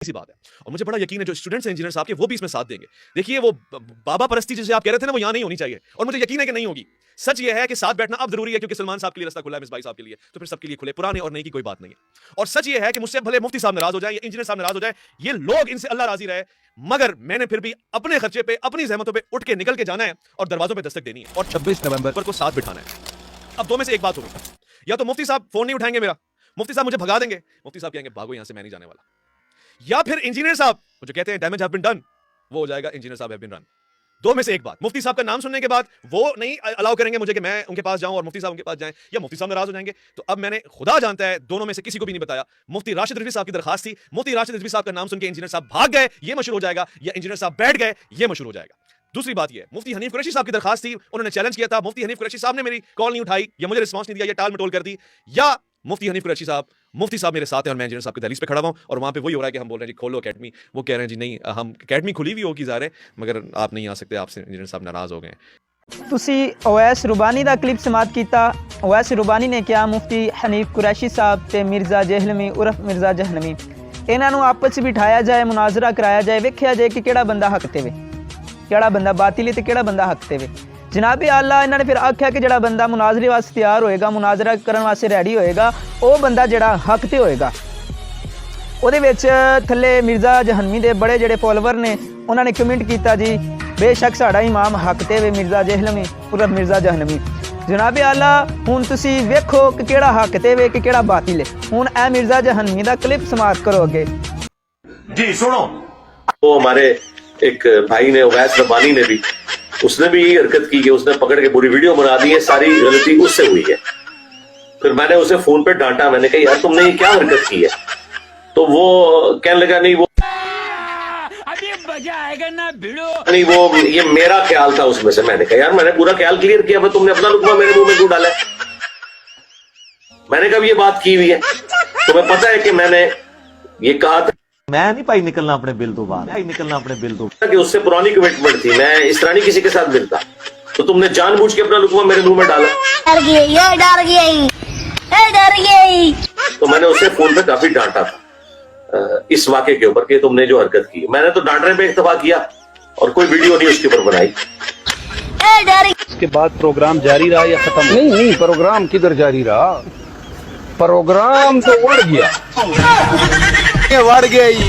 सी बात है। और मुझे बड़ा यकीन है जो स्टूडेंट्स हैं इंजीनियर साहब के, वो भी इसमें साथ देंगे। देखिए वो बाबा परस्ती जिसे आप कह रहे थे ना, वो यहाँ नहीं होनी चाहिए, और मुझे यकीन है कि नहीं होगी। सच ये है कि साथ बैठना अब जरूरी है, क्योंकि सलमान साहब के लिए रास्ता खुला है, मिसबाई साहब के लिए, तो फिर सबके लिए खुले, पुराने और नई की कोई बात नहीं है। और सच ये है कि मुझसे भले मुफ्ती साहब नाराज हो जाए या इंजीनियर साहब नाराज हो जाए, ये लोग, इनसे अल्लाह राजी रहे, मगर मैंने फिर भी अपने खर्चे पे, अपनी जहमतों पे उठ के निकल के जाना है और दरवाजों पे दस्तक देनी है और 26 नवंबर को साथ बिठाना है। अब दो में से एक बात होगी, या तो मुफ्ती साहब फोन नहीं उठाएंगे मेरा, मुफ्ती साहब मुझे भगा देंगे, मुफ्ती साहब कहेंगे भागो यहां से, मैं नहीं जाने वाला, या फिर इंजीनियर साहब जो कहते हैं डैमेज हैव बीन डन, वो हो जाएगा इंजीनियर साहब हैव बीन रन। दो में से एक बात। मुफ्ती साहब का नाम सुनने के बाद वो नहीं अलाउ करेंगे मुझे कि मैं उनके पास जाऊं और मुफ्ती साहब उनके पास जाएं, या मुफ्ती साहब नाराज हो जाएंगे। तो अब मैंने, खुदा जानता है, दोनों में से किसी को भी नहीं बताया। मुफ्ती राशिद रिजवी साहब की दरखास्त थी, मुफ्ती राशिद रिजवी साहब का नाम सुन के इंजीनियर साहब भाग गए, ये मशहूर हो जाएगा, या इंजीनियर साहब बैठ गए, ये मशहूर हो जाएगा। दूसरी बात ये, मुफ्ती हनीफ कुरैशी साहब की दरखास्त थी, उन्होंने चैलेंज किया था, मुफ्ती हनीफ कुरैशी साहब ने मेरी कॉल नहीं उठाई, या मुझे रिस्पांस नहीं दिया, या टाल मटोल कर दी, या मुफ्ती हनीफ कुरैशी साहब, मुफ्ती साहब मेरे साथ हैं और मैं इंजीनियर साहब की दहलीज पे खड़ा हूं, और वहां पे वही हो रहा है कि हम बोल रहे हैं जी खोलो अकेडमी, वो कह रहे हैं जी नहीं, हम अकेडमी खुली हुई होगी ज़ाहिर है, मगर आप नहीं आ सकते, आपसे इंजीनियर साहब नाराज हो गए। ਤੁਸੀਂ ओवैस रुबानी ਦਾ ਕਲਿੱਪ ਸਮਾਤ ਕੀਤਾ। ओवैस रुबानी ने ਕਿਹਾ ਮੁਫਤੀ ਹਨੀਫ ਕੁਰੈਸ਼ੀ ਸਾਹਿਬ ਤੇ ਮਿਰਜ਼ਾ ਜਹਲਮੀ ਉਰਫ ਮਿਰਜ਼ਾ ਜਹਲਮੀ, ਇਹਨਾਂ ਨੂੰ ਆਪਸ ਵਿੱਚ ਬਿਠਾਇਆ ਜਾਏ, ਮੁਨਾਜ਼ਰਾ ਕਰਾਇਆ ਜਾਏ, ਵੇਖਿਆ ਜਾਏ ਕਿ ਕਿਹੜਾ ਬੰਦਾ ਹੱਕ ਤੇ ਵੇ, ਕਿਹੜਾ ਬੰਦਾ ਬਾਤਿਲ ਤੇ ਕਿਹੜਾ ਬੰਦਾ ਹੱਕ ਤੇ ਵੇ। ਜਨਾਬ ਆਲਾ ਇਹਨਾਂ ਨੇ ਫਿਰ ਆਖਿਆ ਕਿ ਜਿਹੜਾ ਬੰਦਾ ਮੁਨਾਜ਼ਰੇ ਵਾਸਤੇ ਤਿਆਰ ਹੋਏਗਾ, ਮੁਨਾਜ਼ਰਾ ਕਰਨ ਵਾਸਤੇ ਰੈਡੀ ਹੋਏਗਾ, ਉਹ ਬੰਦਾ ਜਿਹੜਾ ਹੱਕ ਤੇ ਹੋਏਗਾ। ਉਹਦੇ ਵਿੱਚ ਥੱਲੇ ਮਿਰਜ਼ਾ ਜਹਲਮੀ ਦੇ ਬੜੇ ਜਿਹੜੇ ਫੋਲੋਵਰ ਨੇ, ਉਹਨਾਂ ਨੇ ਕਮੈਂਟ ਕੀਤਾ ਜੀ बेशक साड़ा इमाम हक ते वे मिर्ज़ा जहलमी उरफ मिर्ज़ा जहलमी। जनाब आला हुण तुसी वेखो कि केड़ा हक ते वे कि केड़ा बातिल है। हुण ए मिर्ज़ा जहलमी दा क्लिप समाप्त करो अगे जी सुनो। वो हमारे एक भाई ने, ओवैस रबानी ने भी, उसने भी यही हरकत की कि उसने पकड़ के पूरी वीडियो बना दी है, सारी गलती उससे हुई है। फिर मैंने उसे फोन पे डांटा, मैंने कहा यार तुमने ये क्या हरकत की है, तो वो कहने लगा नहीं वो आएगा ना भिड़ो, नहीं वो ये मेरा ख्याल था उसमें से। मैंने कहा यार मैंने पूरा ख्याल क्लियर किया, मैं तुमने अपना लुकमा मेरे मुंह में क्यों डाला? मैंने कब ये बात की हुई है? तुम्हें पता है कि मैंने ये कहा था, मैं नहीं भाई निकलना अपने बिल तो बाहर, नहीं निकलना अपने बिल तो, कि उससे पुरानी कमिटमेंट थी, मैं इस तरह नहीं किसी के साथ मिलता, तो तुमने जानबूझ के अपना लुकमा मेरे मुंह में डाला। तो मैंने उसे फोन पे काफी डांटा था इस वाक़े के ऊपर कि तुमने जो हरकत की। मैंने तो डांटने पे इत्तेफाक किया और कोई वीडियो नहीं उसके ऊपर बनाई। उसके बाद प्रोग्राम जारी रहा या खत्म? नहीं, प्रोग्राम किधर जारी रहा, प्रोग्राम तो उड़ गया, ये उड़ गया ही।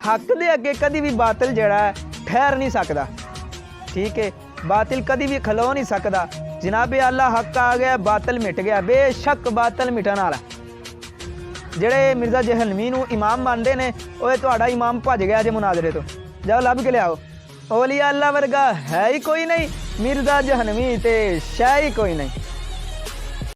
हक दे अगे कभी भी बातिल जड़ा है ठहर नहीं सकता, ठीक है, बातिल कभी भी खलो नहीं सकता। जनाब आला हक आ गया, बातिल मिट गया, बेशक बातिल मिटन वाला। जेड़े मिर्ज़ा जहलमी नूं इमाम मानते ने, ओए तुहाडा इमाम भज गया जे मुनाजरे तो, जाओ लभ के लियाओ। औलिया अल्लाह वर्गा है ही कोई नहीं, मिर्ज़ा जहलमी ते शै ही कोई नहीं।